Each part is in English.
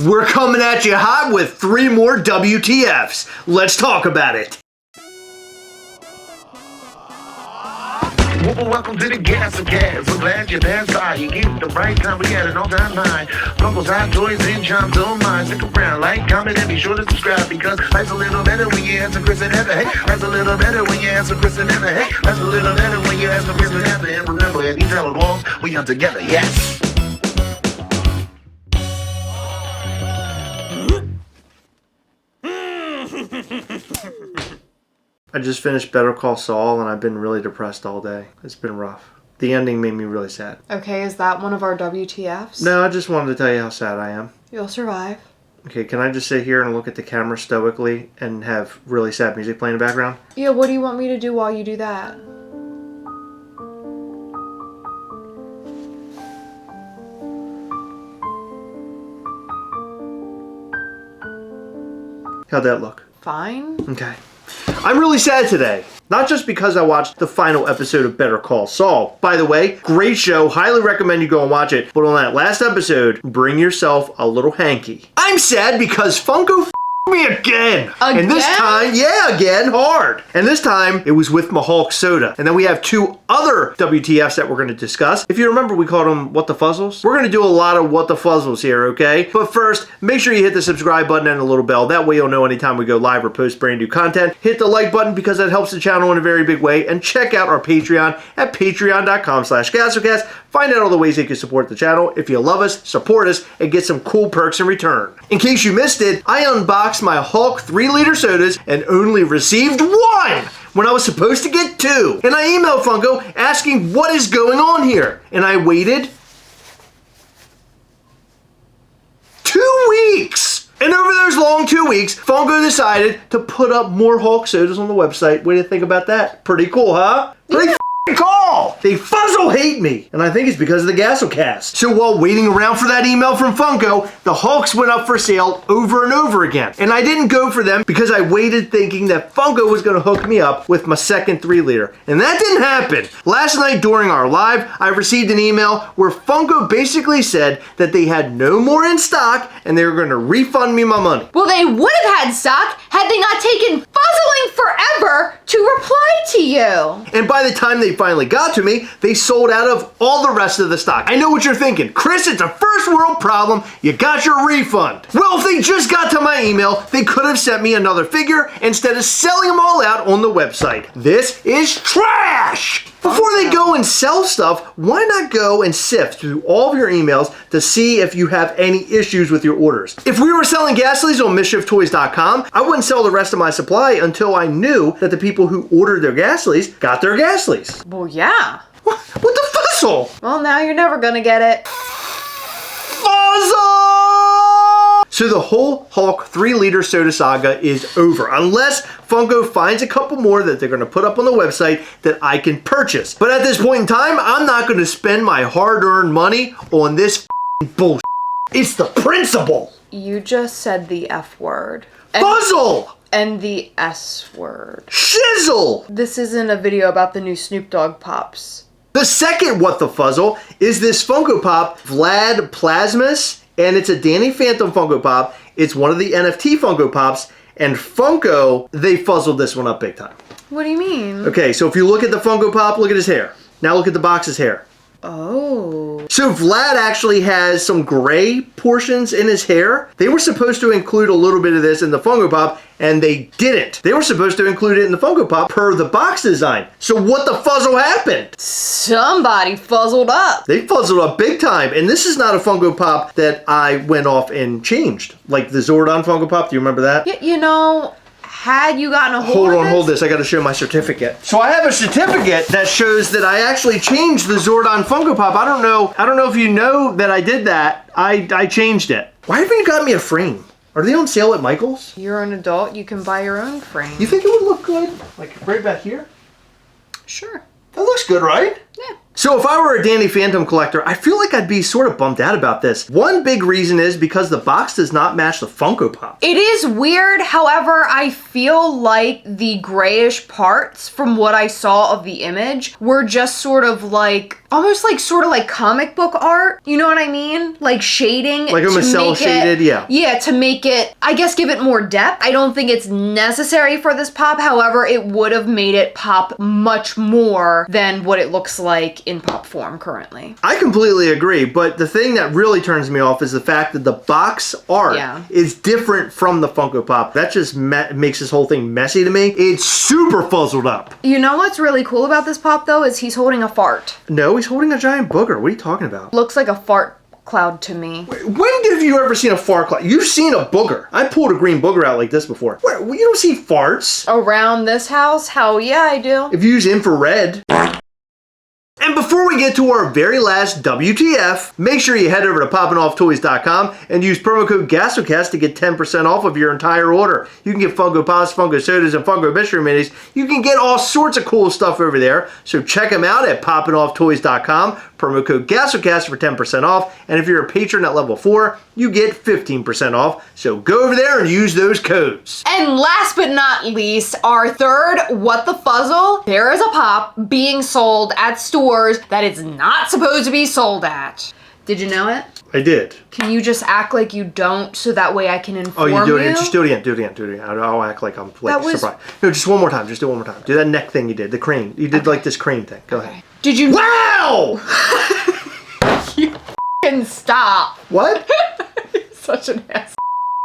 We're coming at you hot with 3 more WTFs. Let's talk about it. Welcome to the Gastlecast. We're glad you're there. You get the right time. We had an all-time high. Funkos, hot toys, and charms on mine. Stick around, like, comment, and be sure to subscribe because life's a little better when you answer Chris and Heather. Hey, life's a little better when you answer Chris and Heather. Hey, life's a little better when you answer Chris and Heather. And remember, if you tell along, we are together. Yes. I just finished Better Call Saul and I've been really depressed all day. It's been rough. The ending made me really sad. Okay, is that one of our WTFs? No, I just wanted to tell you how sad I am. You'll survive. Okay, can I just sit here and look at the camera stoically and have really sad music playing in the background? Yeah, what do you want me to do while you do that? How'd that look? Fine. Okay. I'm really sad today. Not just because I watched the final episode of Better Call Saul. By the way, great show. Highly recommend you go and watch it. But on that last episode, bring yourself a little hanky. I'm sad because Funko me again. And this time, yeah, again, hard. And this time, it was with my Hulk soda. And then we have 2 other WTFs that we're going to discuss. If you remember, we called them What the Fuzzles. We're going to do a lot of What the Fuzzles here, okay? But first, make sure you hit the subscribe button and the little bell. That way you'll know anytime we go live or post brand new content. Hit the like button because that helps the channel in a very big way. And check out our Patreon at patreon.com/Gastlecast. Find out all the ways you can support the channel. If you love us, support us, and get some cool perks in return. In case you missed it, I unboxed my Hulk 3-liter sodas and only received 1 when I was supposed to get 2. And I emailed Funko asking what is going on here. And I waited 2 weeks. And over those long 2 weeks, Funko decided to put up more Hulk sodas on the website. What do you think about that? Pretty cool, huh? Pretty cool! They Fuzzle hate me, and I think it's because of the Gastlecast. So while waiting around for that email from Funko, the Hulks went up for sale over and over again. And I didn't go for them because I waited thinking that Funko was gonna hook me up with my second 3-liter. And that didn't happen. Last night during our live, I received an email where Funko basically said that they had no more in stock and they were gonna refund me my money. Well, they would have had stock had they not taken fuzzling forever to reply to you. And by the time they finally got to me, they sold out of all the rest of the stock. I know what you're thinking. Chris, it's a first world problem. You got your refund. Well, if they just got to my email, they could have sent me another figure instead of selling them all out on the website. This is trash! Before they go and sell stuff, why not go and sift through all of your emails to see if you have any issues with your orders? If we were selling Gasleys on MischiefToys.com, I wouldn't sell the rest of my supply until I knew that the people who ordered their Gasleys got their Gasleys. Well, yeah. What the fuzzle? Well, now you're never gonna get it. Fuzzle! So the whole Hulk 3-liter soda saga is over, unless Funko finds a couple more that they're going to put up on the website that I can purchase. But at this point in time, I'm not going to spend my hard-earned money on this bullshit. It's the principle. You just said the F word. Fuzzle! And the S word. Shizzle! This isn't a video about the new Snoop Dogg pops. The second What the Fuzzle is this Funko Pop, Vlad Plasmius, and it's a Danny Phantom Funko Pop. It's one of the NFT Funko Pops, and Funko, they fuzzled this one up big time. What do you mean? Okay, so if you look at the Funko Pop, look at his hair. Now look at the box's hair. Oh. So Vlad actually has some gray portions in his hair. They were supposed to include a little bit of this in the Funko Pop, and they didn't. They were supposed to include it in the Funko Pop per the box design. So what the fuzzle happened? Somebody fuzzled up. They fuzzled up big time, and this is not a Funko Pop that I went off and changed. Like the Zordon Funko Pop, do you remember that? You know, had you gotten a hold of this? Hold this. I got to show my certificate. So I have a certificate that shows that I actually changed the Zordon Funko Pop. I don't know if you know that I did that. I changed it. Why haven't you got me a frame? Are they on sale at Michael's? You're an adult. You can buy your own frame. You think it would look good? Like right back here? Sure. That looks good, right? Yeah. So if I were a Danny Phantom collector, I feel like I'd be sort of bummed out about this. One big reason is because the box does not match the Funko Pop. It is weird, however, I feel like the grayish parts from what I saw of the image were just sort of like, almost like sort of like comic book art. You know what I mean? Like shading. Like almost cell shaded, yeah. Yeah, to make it, I guess, give it more depth. I don't think it's necessary for this pop, however, it would have made it pop much more than what it looks like in pop form currently. I completely agree, but the thing that really turns me off is the fact that the box art is different from the Funko Pop. That just makes this whole thing messy to me. It's super fuzzled up. You know what's really cool about this pop though is he's holding a fart. No, he's holding a giant booger. What are you talking about? Looks like a fart cloud to me. When have you ever seen a fart cloud? You've seen a booger. I pulled a green booger out like this before. What, you don't see farts? Around this house? Hell yeah, I do. If you use infrared. And before we get to our very last WTF, make sure you head over to PoppinOffToys.com and use promo code Gastlecast to get 10% off of your entire order. You can get Funko Pops, Funko Sodas, and Funko Mystery Minis. You can get all sorts of cool stuff over there. So check them out at PoppinOffToys.com. Promo code Gastlecast for 10% off. And if you're a patron at level 4, you get 15% off. So go over there and use those codes. And last but not least, our third What the Fuzzle. There is a pop being sold at stores that it's not supposed to be sold at. Did you know it? I did. Can you just act like you don't so that way I can inform you? Oh, you do it again? Just do it again. Do it again. Do it again. I'll act like I'm like surprised. No, just one more time. Just do it one more time. Do that neck thing you did. The crane. You did like this crane thing. Go ahead. Did you? Wow! You f***ing stop. What? Such an ass.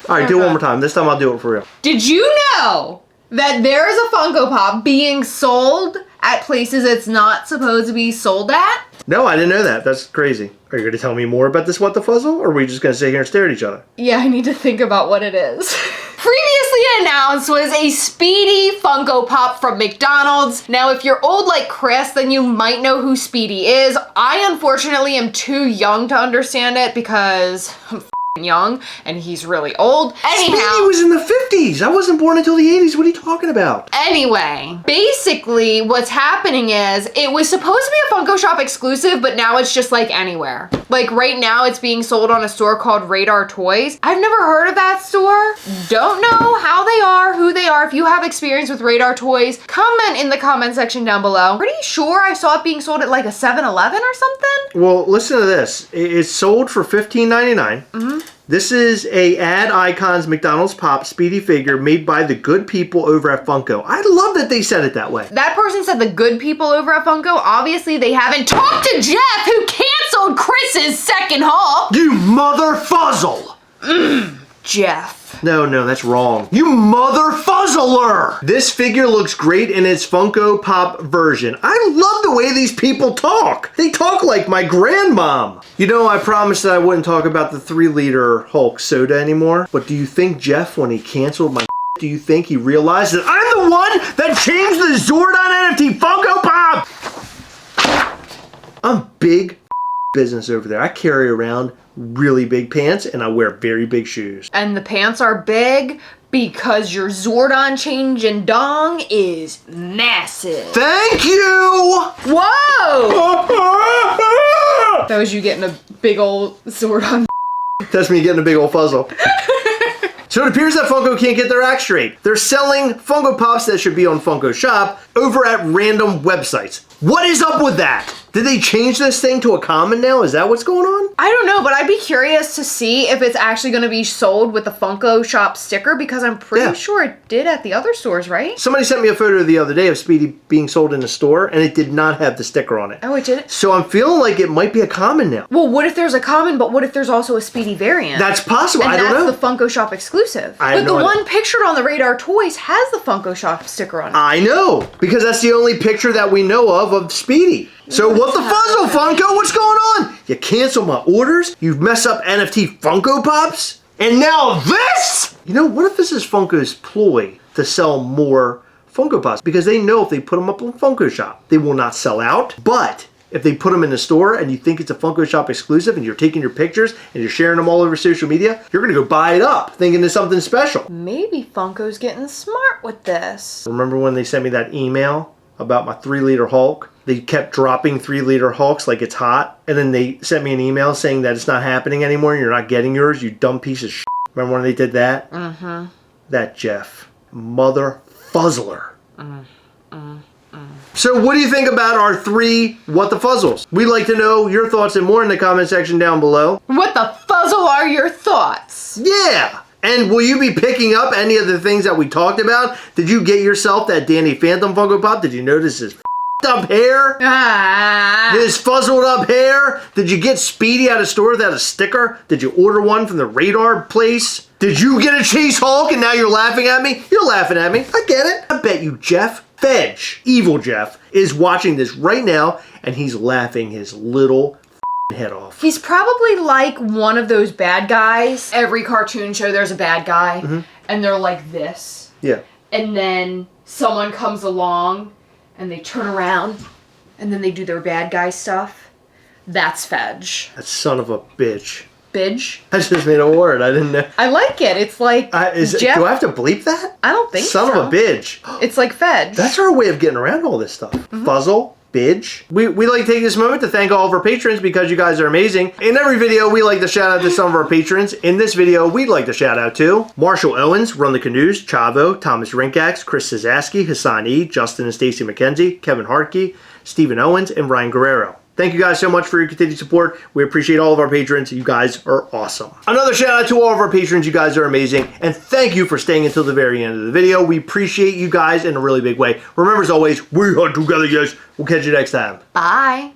All right, do it one more time. This time I'll do it for real. Did you know that there is a Funko Pop being sold at places it's not supposed to be sold at? No, I didn't know that. That's crazy. Are you going to tell me more about this What the Fuzzle? Or are we just going to sit here and stare at each other? Yeah, I need to think about what it is. Previously announced was a Speedy Funko Pop from McDonald's. Now, if you're old like Chris, then you might know who Speedy is. I unfortunately am too young to understand it because I'm young and he's really old. Anyhow, Speedy was in the 50s. I wasn't born until the 80s. What are you talking about? Anyway, basically what's happening is it was supposed to be a Funko Shop exclusive, but now it's just like anywhere. Like right now it's being sold on a store called Radar Toys. I've never heard of that store. Don't know how they are, who they are. If you have experience with Radar Toys, comment in the comment section down below. Pretty sure I saw it being sold at like a 7-Eleven or something. Well, listen to this. It's sold for $15.99. Mm-hmm. This is a Ad Icons McDonald's Pop Speedy figure made by the good people over at Funko. I love that they said it that way. That person said the good people over at Funko. Obviously, they haven't talked to Jeff, who canceled Chris's second haul. You mother fuzzle! Jeff. No, that's wrong. You mother fuzzler! This figure looks great in its Funko Pop version. I love the way these people talk. They talk like my grandmom. You know, I promised that I wouldn't talk about the 3-liter Hulk soda anymore. But do you think Jeff, when he canceled my do you think he realized that I'm the one that changed the Zordon NFT Funko Pop? I'm big business over there. I carry around really big pants and I wear very big shoes. And the pants are big because your Zordon change in dong is massive. Thank you! Whoa! That was you getting a big old Zordon. That's me getting a big old fuzzle. So it appears that Funko can't get their act straight. They're selling Funko Pops that should be on Funko Shop over at random websites. What is up with that? Did they change this thing to a common now? Is that what's going on? I don't know, but I'd be curious to see if it's actually going to be sold with the Funko Shop sticker because I'm pretty sure it did at the other stores, right? Somebody sent me a photo the other day of Speedy being sold in a store and it did not have the sticker on it. Oh, it didn't? So I'm feeling like it might be a common now. Well, what if there's a common, but what if there's also a Speedy variant? That's possible. I don't know. And that's the Funko Shop exclusive. I have no idea. But the one pictured on the Radar Toys has the Funko Shop sticker on it. I know, because that's the only picture that we know of Speedy. So what the fuzzle, Funko? What's going on? You cancel my orders? You mess up NFT Funko Pops? And now this? You know, what if this is Funko's ploy to sell more Funko Pops? Because they know if they put them up on Funko Shop, they will not sell out. But if they put them in the store and you think it's a Funko Shop exclusive and you're taking your pictures and you're sharing them all over social media, you're going to go buy it up thinking it's something special. Maybe Funko's getting smart with this. Remember when they sent me that email about my 3-liter Hulk? they kept dropping 3-liter Hulks like it's hot. And then they sent me an email saying that it's not happening anymore and you're not getting yours, you dumb piece of shit. Remember when they did that? Mm-hmm. That Jeff. Mother Fuzzler. So what do you think about our 3 What the Fuzzles? We'd like to know your thoughts and more in the comment section down below. What the fuzzle are your thoughts? Yeah! And will you be picking up any of the things that we talked about? Did you get yourself that Danny Phantom Funko Pop? Did you notice his up hair? His fuzzled up hair? Did you get Speedy out of store without a sticker? Did you order one from the radar place? Did you get a Chase Hulk and now you're laughing at me? You're laughing at me. I get it. I bet you Jeff Fedge, evil Jeff, is watching this right now and he's laughing his little head off. He's probably like one of those bad guys. Every cartoon show there's a bad guy and they're like this. Yeah. And then someone comes along and they turn around and then they do their bad guy stuff. That's Fedge. That son of a bitch. Bidge? I just made a word. I didn't know. I like it. It's like Jeff. Do I have to bleep that? I don't think so. Son of a bitch. It's like Fedge. That's our way of getting around all this stuff. Fuzzle, Bidge. We like to take this moment to thank all of our patrons because you guys are amazing. In every video, we like to shout out to some of our patrons. In this video, we'd like to shout out to Marshall Owens, Run the Canoes, Chavo, Thomas Rinkax, Chris Sazaski, Hassan E, Justin and Stacy McKenzie, Kevin Hartke, Stephen Owens, and Ryan Guerrero. Thank you guys so much for your continued support. We appreciate all of our patrons. You guys are awesome. Another shout out to all of our patrons. You guys are amazing. And thank you for staying until the very end of the video. We appreciate you guys in a really big way. Remember, as always, we are together, guys. We'll catch you next time. Bye.